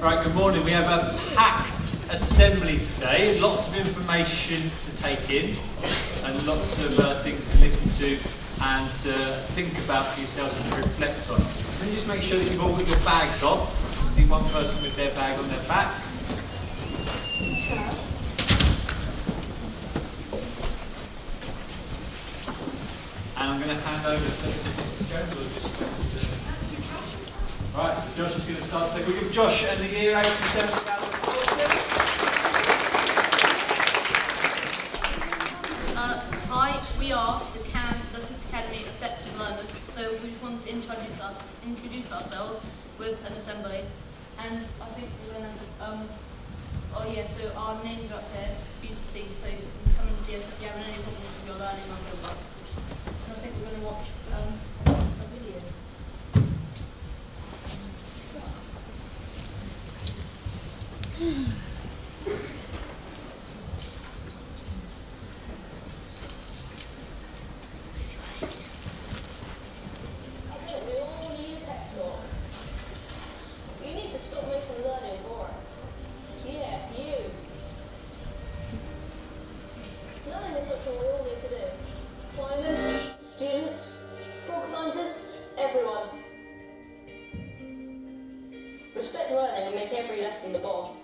Right, good morning. We have a packed assembly today. Lots of information to take in and lots of things to listen to and to think about for yourselves and to reflect on. Can you just make sure that you've all got your bags off? See one person with their bag on their back. And I'm going to hand over to Jones. Right, so Josh is going to start. So we give Josh and the year 8 and 7 Hi, we are the Lessons Academy Effective Learners. So we just wanted to introduce ourselves with an assembly, and I think we're going to. So our names are up here for you to see. So you can come and see us if you're having any problems with your learning or your work. And I think we're going to watch a video. Respect learning and make every lesson the bomb.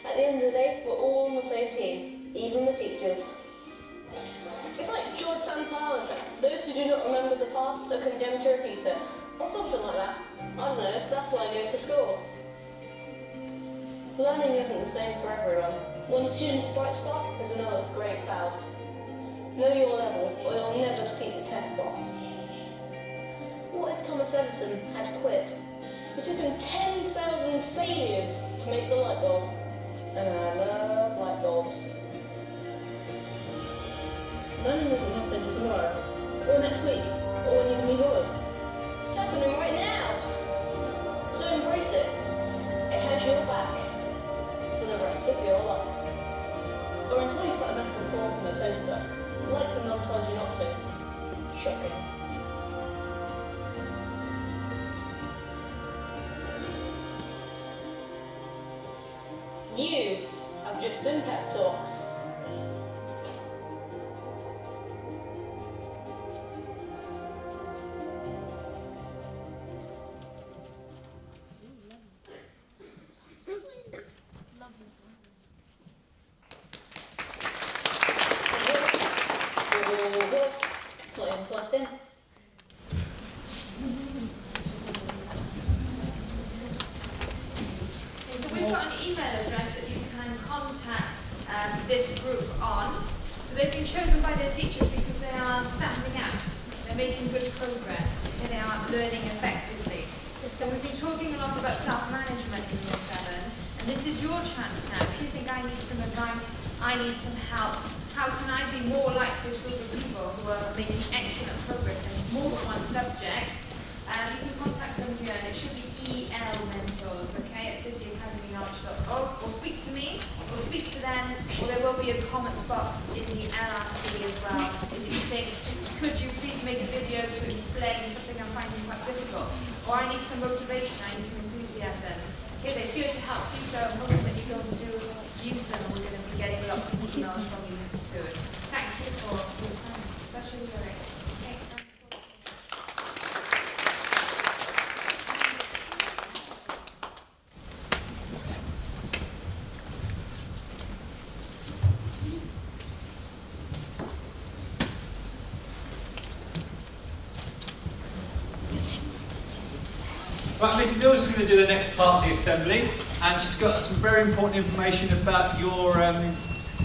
At the end of the day, we're all on the same team, even the teachers. It's like George Santayana said, those who do not remember the past are condemned to repeat it, or something like that. I don't know, that's why I go to school. Learning isn't the same for everyone. One student bright spark is another's grey cloud. Know your level, or you'll never defeat the test boss. What if Thomas Edison had quit? It took him 10,000 failures to make the light bulb. And I love light bulbs. Learning isn't happening tomorrow, or next week, or when you can be bored. It's happening right now. So embrace it. It has your back for the rest of your life. Or until you put a metal fork in a toaster, like the mum tells you not to. Shocking. You have just been pep talks. Plugged in. So we've got an email address that you can contact this group on. So they've been chosen by their teachers because they are standing out. They're making good progress. They are learning effectively. So we've been talking a lot about self-management in Year 7. And this is your chance now. If you think I need some advice, I need some help, how can I be more like this group of people who are making excellent progress in more than one subject? You can contact them here, and it should be EL mentors, okay, at cityacademynorwich.org, or speak to me, or speak to them, or there will be a comments box in the LRC as well. If you think, could you please make a video to explain something I'm finding quite difficult, or I need some motivation, I need some enthusiasm. Okay, they're here to help you, so I'm hoping that you're going to use them, and we're going to be getting lots of emails from you soon. Thank you for your time, especially your Right, Mrs. Mills is going to do the next part of the assembly, and she's got some very important information about your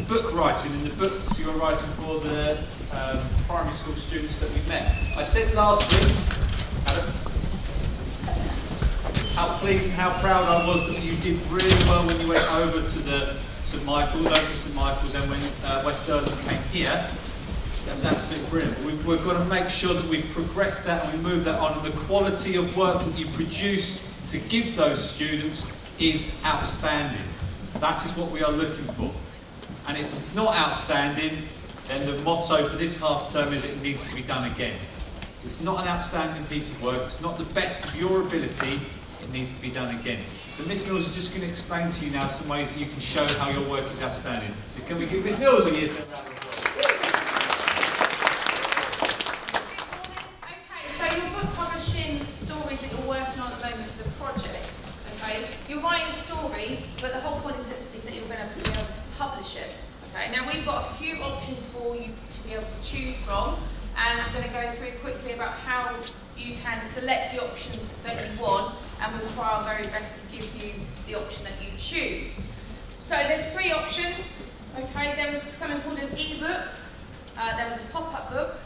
book writing and the books you are writing for the primary school students that we met. I said last week how pleased and how proud I was that you did really well when you went over to the St Michael's, and when West Stirling came here. That was absolutely brilliant. We've got to make sure that we've progressed that and we move that on. And the quality of work that you produce to give those students is outstanding. That is what we are looking for. And if it's not outstanding, then the motto for this half term is it needs to be done again. It's not an outstanding piece of work. It's not the best of your ability. it needs to be done again. So Miss Mills is just going to explain to you now some ways that you can show how your work is outstanding. So can we give Miss Mills a yes? Okay, so your book publishing stories that you're working on at the moment for the project. Okay, you're writing a story, but the whole point is that you're going to be able to publish it. Okay, now we've got a few options for you to be able to choose from, and I'm going to go through quickly about how you can select the options that you want, and we'll try our very best to give you the option that you choose. So there's 3 options. Okay, there is something called an e-book, there is a pop-up book,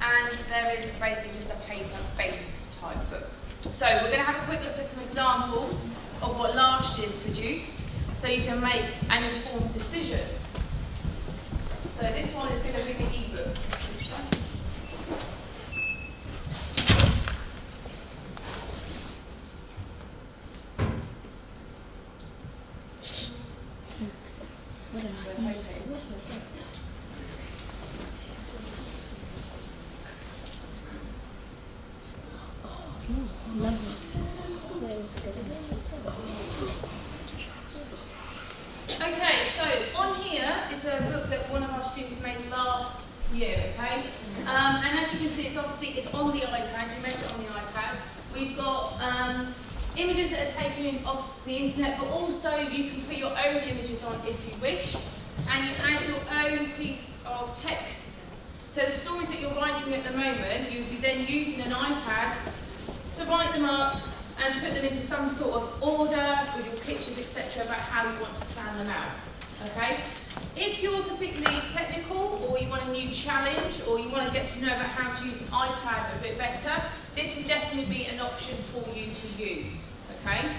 and there is basically just a paper-based type book. So we're going to have a quick look at some examples of what last year's produced, so you can make an informed decision. So this one is going to be the e-book. Okay, so on here is a book that one of our students made last year, okay? And as you can see, it's on the iPad, you made it on the iPad. We've got images that are taken off the internet, but also you can put your own images on if you wish, and you add your own piece of text. So the stories that you're writing at the moment, you'll be then using an iPad to write them up and put them into some sort of order with your pictures, etc., about how you want to plan them out. Okay? If you're particularly technical, or you want a new challenge, or you want to get to know about how to use an iPad a bit better, this would definitely be an option for you to use. Okay?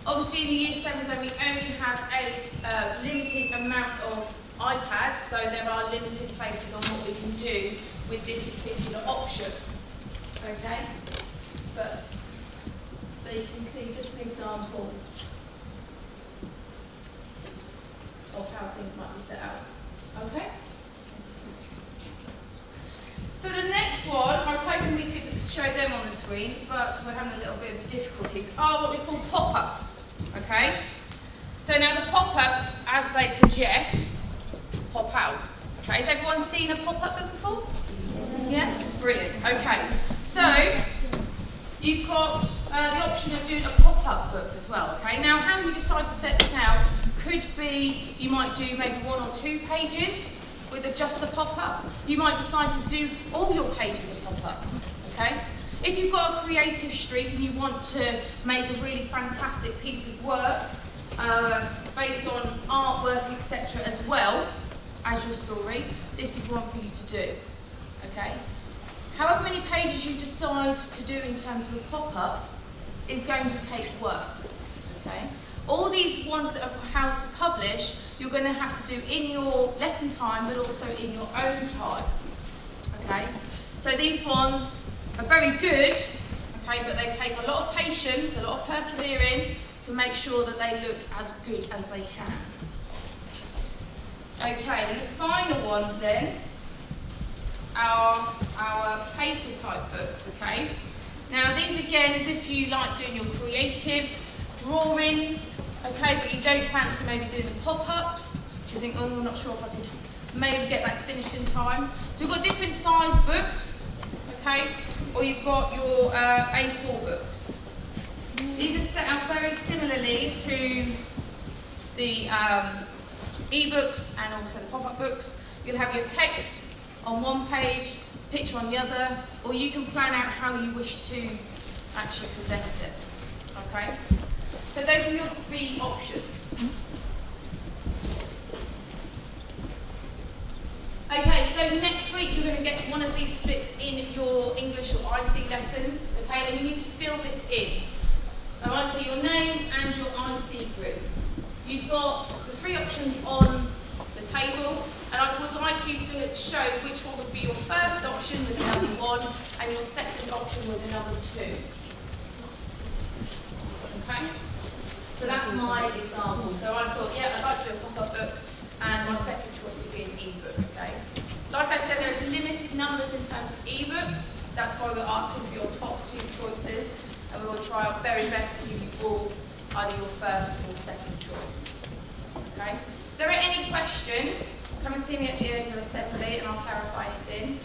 Obviously, in the Year 7 zone, we only have a limited amount of iPads, so there are limited places on what we can do with this particular option. Okay? But so you can see just an example of how things might be set out. Okay? So the next one, I was hoping we could show them on the screen, but we're having a little bit of difficulties, are what we call pop-ups. Okay? So now the pop-ups, as they suggest, pop out. Okay, has everyone seen a pop-up book before? Yes? Brilliant. Okay. So you've got the option of doing a pop-up book as well. Okay. Now, how you decide to set this out could be you might do maybe 1 or 2 pages with just a pop-up. You might decide to do all your pages a pop-up. Okay. If you've got a creative streak and you want to make a really fantastic piece of work based on artwork, etc., as well as your story, this is one for you to do. Okay. However many pages you decide to do in terms of a pop-up is going to take work. Okay. All these ones that are how to publish, you're going to have to do in your lesson time, but also in your own time. Okay. So these ones are very good, okay, but they take a lot of patience, a lot of persevering to make sure that they look as good as they can. Okay, the final ones then are our paper type books, okay? Now these again is if you like doing your creative drawings, okay, but you don't fancy maybe doing the pop-ups, which you think, oh, I'm not sure if I could maybe get that finished in time. So we've got different size books, okay, or you've got your A4 books. These are set out very similarly to the e-books and also the pop-up books. You'll have your text on one page, picture on the other, or you can plan out how you wish to actually present it. Okay? So those are your 3 options. Okay, so next week you're going to get one of these slips in your English or IC lessons, okay, and you need to fill this in. Alright, so your name and your IC group. You've got the 3 options on the table, and I would like you to show which one would be your first option with the number 1 and your second option with the number 2. Okay? So that's my example. So I thought, yeah, I'd like to do a pop-up book, and my second choice would be an e-book, okay? Like I said, there are limited numbers in terms of e-books. That's why we're asking for your top 2 choices, and we will try our very best to give you all either your first or second choice. Okay? If there are any questions, come and see me at the end of assembly and I'll clarify anything.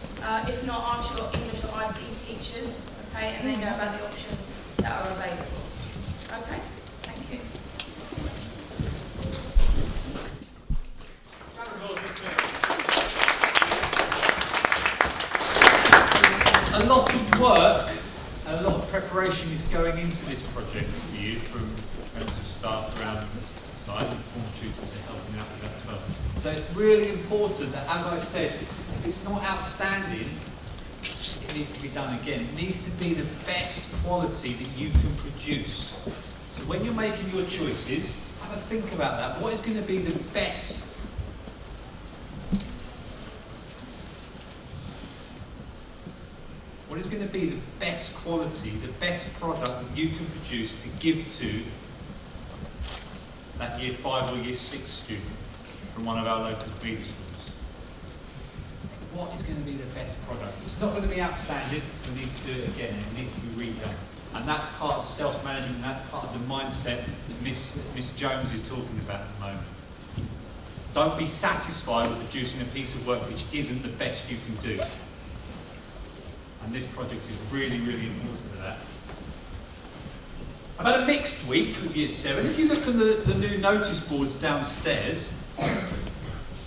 If not, ask your English or IC teachers, okay, and they know about the options that are available. Okay? Thank you. A lot of work and a lot of preparation is going into this project for you from members of staff around the side and former tutors are helping out with that as well. So it's really important that, as I said, if it's not outstanding, it needs to be done again. It needs to be the best quality that you can produce. So when you're making your choices, have a think about that. What is going to be the best? What is going to be the best quality, the best product that you can produce to give to that year 5 or year 6 student from one of our local feeder schools? What is going to be the best product? It's not going to be outstanding, we need to do it again, it needs to be redone. And that's part of self-management, and that's part of the mindset that Miss Jones is talking about at the moment. Don't be satisfied with producing a piece of work which isn't the best you can do. And this project is really, really important for that. I've had a mixed week with Year 7. If you look at the new notice boards downstairs,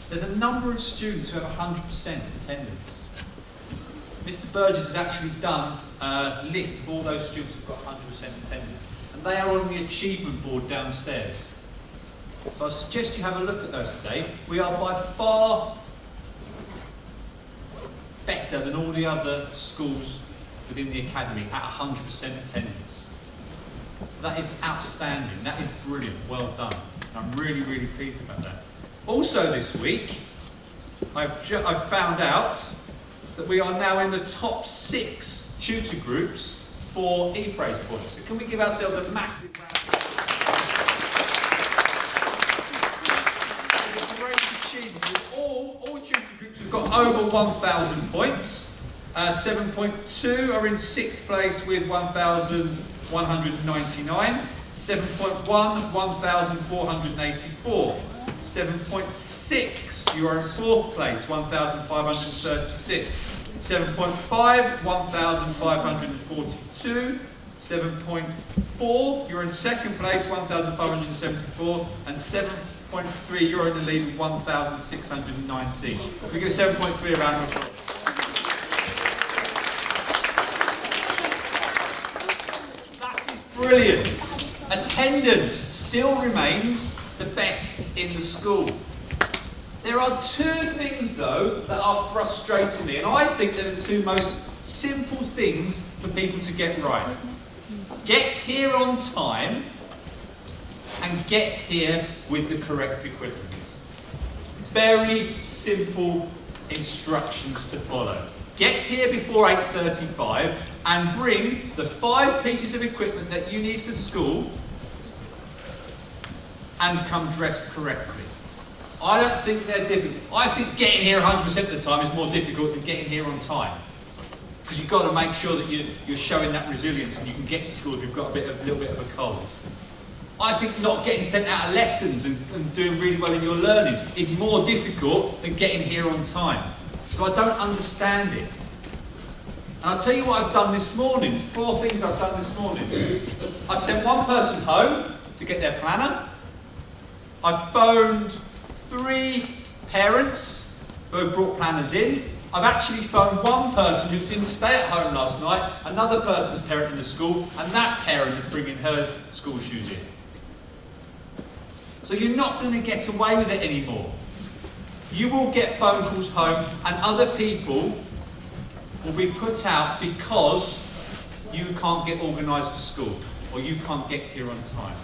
there's a number of students who have 100% attendance. Mr. Burgess has actually done a list of all those students who've got 100% attendance. And they are on the achievement board downstairs. So I suggest you have a look at those today. We are by far better than all the other schools within the academy at 100% attendance. So that is outstanding, that is brilliant, well done. And I'm really, really pleased about that. Also this week, I've found out that we are now in the top 6 tutor groups for e-praise points. So can we give ourselves a massive round of applause? It's a great achievement. With all tutor groups have got over 1,000 points. 7.2 are in 6th place with 1,199. 7.1, 1,484. 7.6, you are in 4th place, 1,536. 7.5, 1,542. 7.4, you're in 2nd place, 1,574. And 7.3, you're in the lead with 1,619. We give 7.3 a round of applause. That is brilliant. Attendance still remains the best in the school. There are 2 things though that are frustrating me, and I think they're the 2 most simple things for people to get right. Get here on time and get here with the correct equipment. Very simple instructions to follow. Get here before 8:35 and bring the 5 pieces of equipment that you need for school and come dressed correctly. I don't think they're difficult. I think getting here 100% of the time is more difficult than getting here on time. Because you've got to make sure that you're showing that resilience and you can get to school if you've got a little bit of a cold. I think not getting sent out of lessons and doing really well in your learning is more difficult than getting here on time. So I don't understand it. And I'll tell you what I've done this morning. 4 things I've done this morning. I sent 1 person home to get their planner. I phoned 3 parents who have brought planners in. I've actually phoned 1 person who didn't stay at home last night, another person's parent in the school, and that parent is bringing her school shoes in. So you're not going to get away with it anymore. You will get phone calls home and other people will be put out because you can't get organised for school or you can't get here on time.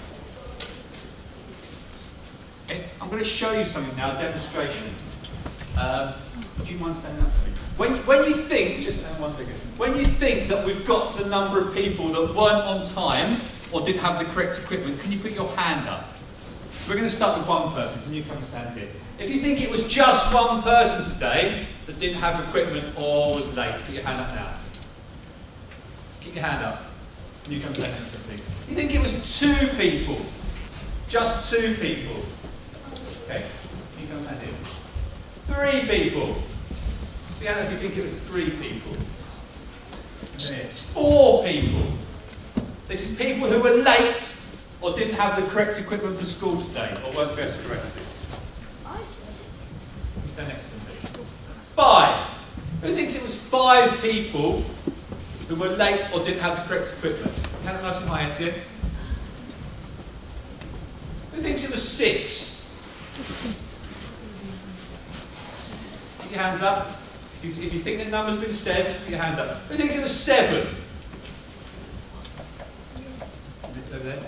Okay? I'm going to show you something now, a demonstration. Do you mind standing up for me? When you think, just one second, when you think that we've got to the number of people that weren't on time or didn't have the correct equipment, can you put your hand up? We're going to start with 1 person. Can you come and stand here? If you think it was just 1 person today that didn't have equipment or was late, put your hand up now. Keep your hand up. And you come stand next to me. You think it was 2 people? Just 2 people. Okay, you come stand here. 3 people. Put your hand up if you think it was 3 people. There. 4 people. This is people who were late or didn't have the correct equipment for school today or weren't dressed correctly. You stand next to them, please. 5. Who thinks it was 5 people who were late or didn't have the correct equipment? Hand it nice and high here. Who thinks it was 6? Put your hands up. If you think the number's been said, put your hand up. Who thinks it was 7? It's over there.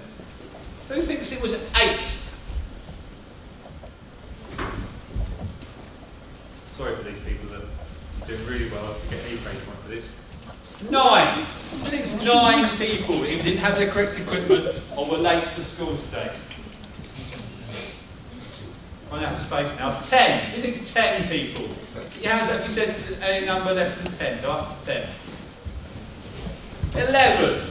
Who thinks it was 8? Sorry for these people that are doing really well. I get an E-praise point for this. 9. Who thinks 9 people who didn't have their correct equipment or were late for school today? Run out of space now. 10. Who thinks 10 people? Put your hands up if you said any number less than 10, so up to 10. 11.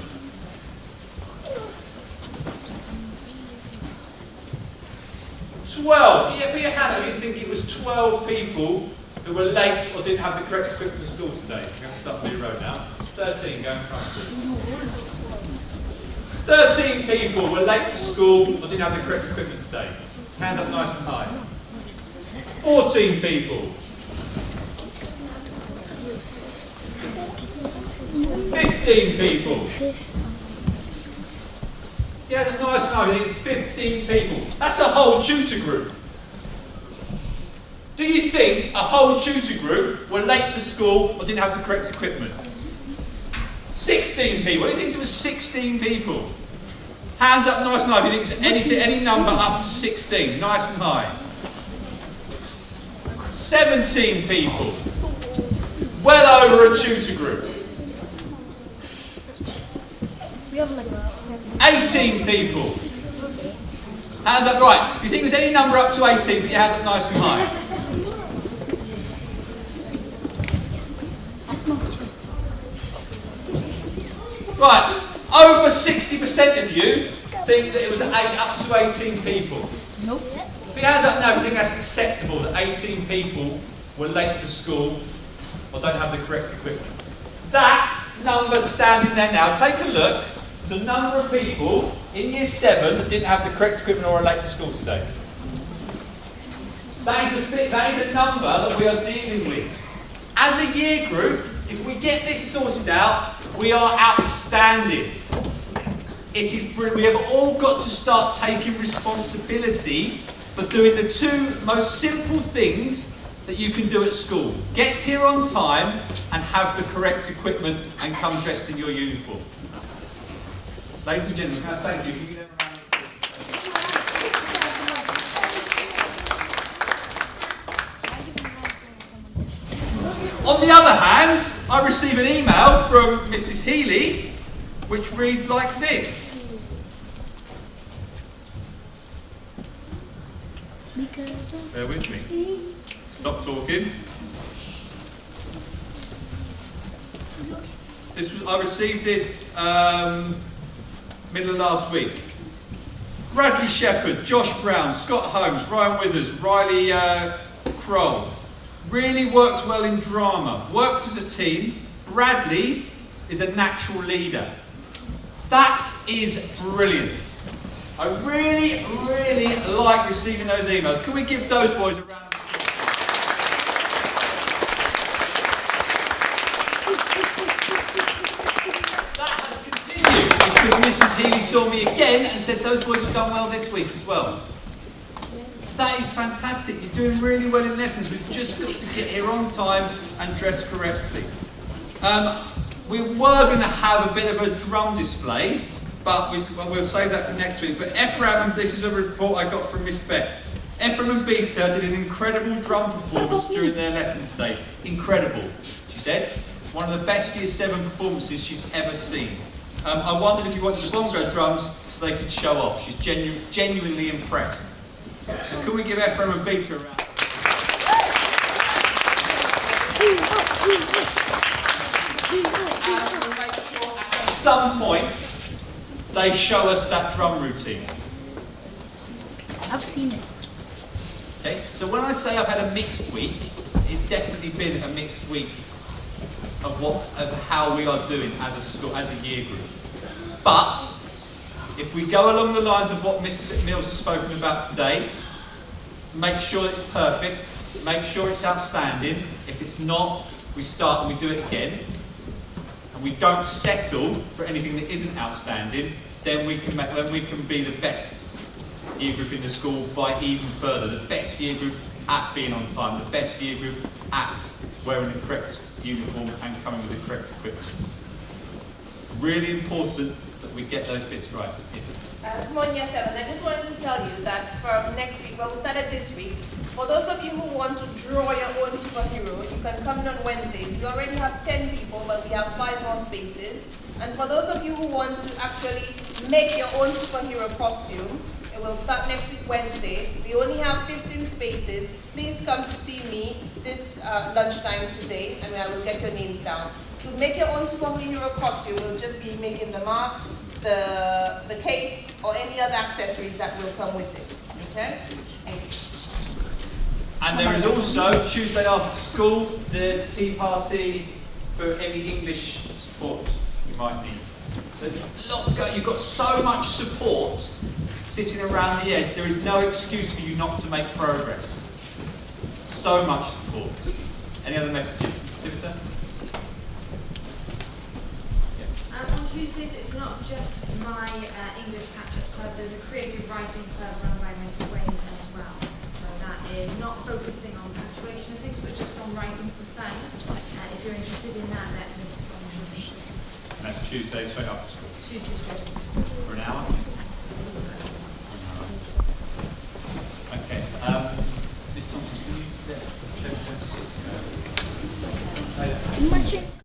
12. Yeah, put your hand up if you think it was 12 people who were late or didn't have the correct equipment for school today. We're going to start the row now. 13, go in front. 13 people were late for school or didn't have the correct equipment today. Hands up nice and high. 14 people. 15 people. Yeah, that's nice and high. 15 people. That's a whole tutor group. Do you think a whole tutor group were late for school or didn't have the correct equipment? 16 people. Who thinks it was 16 people? Hands up nice and high if you think it's any number up to 16. Nice and high. 17 people. Well over a tutor group. 18 people. Hands up right. If you think there's any number up to 18, put your hands up nice and high. Right, over 60% of you think that it was up to 18 people. Nope. Put your hands up now if you think that's acceptable, that 18 people were late for school or don't have the correct equipment. That number standing there now, take a look. The number of people in year 7 that didn't have the correct equipment or are late for school today. That is a number that we are dealing with. As a year group, if we get this sorted out, we are outstanding. It is brilliant. We have all got to start taking responsibility for doing the 2 most simple things that you can do at school. Get here on time and have the correct equipment and come dressed in your uniform. Ladies and gentlemen, can I thank you? Can you give them a round of applause? On the other hand, I receive an email from Mrs. Healy, which reads like this. Bear with me. Stop talking. I received this middle of last week. Bradley Shepherd, Josh Brown, Scott Holmes, Ryan Withers, Riley Kroll. Really worked well in drama. Worked as a team. Bradley is a natural leader. That is brilliant. I really, really like receiving those emails. Can we give those boys a round of applause? That has continued because Mrs. Healy saw me again and said those boys have done well this week as well. That is fantastic. You're doing really well in lessons. We've just got to get here on time and dress correctly. We were going to have a bit of a drum display, but we'll save that for next week. But Ephraim, and this is a report I got from Miss Betts. Ephraim and Beta did an incredible drum performance during their lesson today. Incredible, she said. One of the best Year 7 performances she's ever seen. I wondered if you wanted the bongo drums so they could show off. She's genuinely impressed. So can we give Ephraim and Beta a round? And we'll make sure at some point they show us that drum routine. I've seen it. Okay, so when I say I've had a mixed week, it's definitely been a mixed week of how we are doing as a school, as a year group. But if we go along the lines of what Miss Mills has spoken about today, make sure it's perfect, make sure it's outstanding. If it's not, we start and we do it again. And we don't settle for anything that isn't outstanding, then we can be the best year group in the school by even further. The best year group at being on time, the best year group at wearing the correct uniform and coming with the correct equipment. Really important that we get those bits right. Good morning, Year 7. I just wanted to tell you that from next week, well, we started this week, for those of you who want to draw your own superhero, you can come in on Wednesdays. We already have 10 people, but we have 5 more spaces. And for those of you who want to actually make your own superhero costume, it will start next week, Wednesday. We only have 15 spaces. Please come to see me this lunchtime today, and I will get your names down. To make your own superhero costume, we'll just be making the mask, the cape, or any other accessories that will come with it. Okay? And there is also, Tuesday after school, the tea party for any English support you might need. There's lots going. You've got so much support sitting around the edge. There is no excuse for you not to make progress. So much support. Any other messages? Sivita? On Tuesdays, it's not just my English catch-up club. There's a creative writing club run by Miss Swain as well. So that is not focusing on punctuation and things, but just on writing for fun. If you're interested in that, let Miss Swain know. And that's Tuesday straight after school. Tuesday straight after school. For an hour? Okay. Miss Thompson, can you get 7.6? Too much.